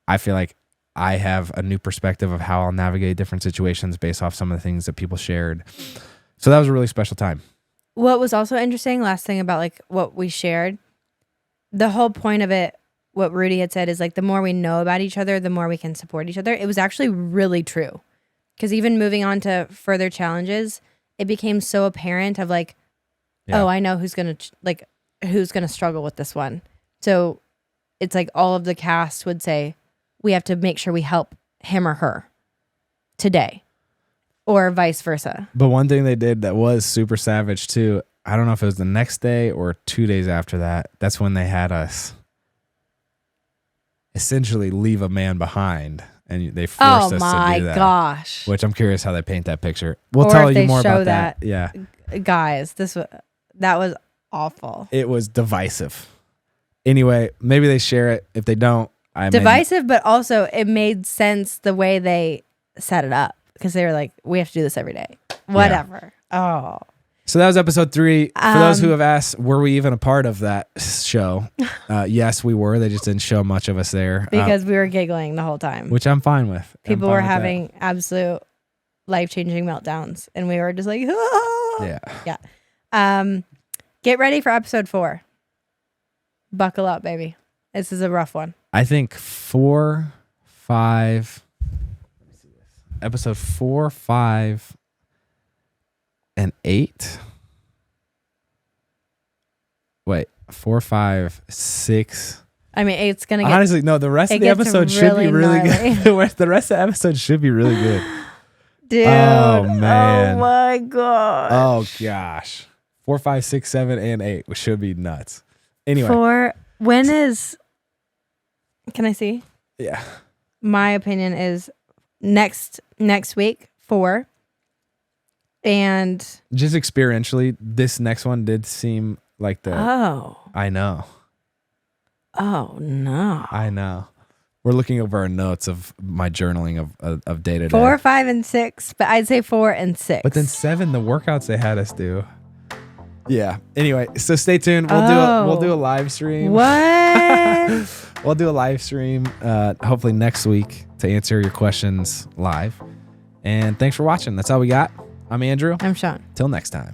I feel like I have a new perspective of how I'll navigate different situations based off some of the things that people shared. So that was a really special time. What was also interesting, last thing about like what we shared, the whole point of it, what Rudy had said is like the more we know about each other, the more we can support each other. It was actually really true. Because even moving on to further challenges, it became so apparent of like, oh, I know who's going to struggle with this one. So it's like all of the cast would say, we have to make sure we help him or her today, or vice versa. But one thing they did that was super savage too, I don't know if it was the next day or 2 days after that, that's when they had us essentially leave a man behind, and they forced us to do that. Oh my gosh. Which I'm curious how they paint that picture. We'll tell you more about that. Yeah. Guys, that was awful. It was divisive. Anyway, maybe they share it. If they don't, divisive, but also it made sense the way they set it up, because they were like, we have to do this every day. Whatever. Yeah. Oh. So that was episode 3. For those who have asked, were we even a part of that show? Yes, we were. They just didn't show much of us there. Because we were giggling the whole time. Which I'm fine with. People were having absolute life-changing meltdowns. And we were just like, ah! Yeah. Get ready for episode 4. Buckle up, baby. This is a rough one. I think 4, 5... Episode 4, 5... and 8. Wait, 4, 5, 6. I mean, 8's gonna get. Honestly, no. The rest of the episode should be really good. The rest of the episode should be really good. Dude. Oh man. Oh my gosh. Oh gosh. 4, 5, 6, 7, and 8 should be nuts. Anyway. 4. When is? Can I see? Yeah. My opinion is next week 4. And just experientially, this next one did seem like the. Oh. I know. Oh no. I know. We're looking over our notes of my journaling of day to day. 4, 5, and 6, but I'd say 4 and 6. But then 7, the workouts they had us do. Yeah. Anyway, so stay tuned. We'll do a live stream. What? We'll do a live stream hopefully next week to answer your questions live. And thanks for watching. That's all we got. I'm Andrew. I'm Shawn. Till next time.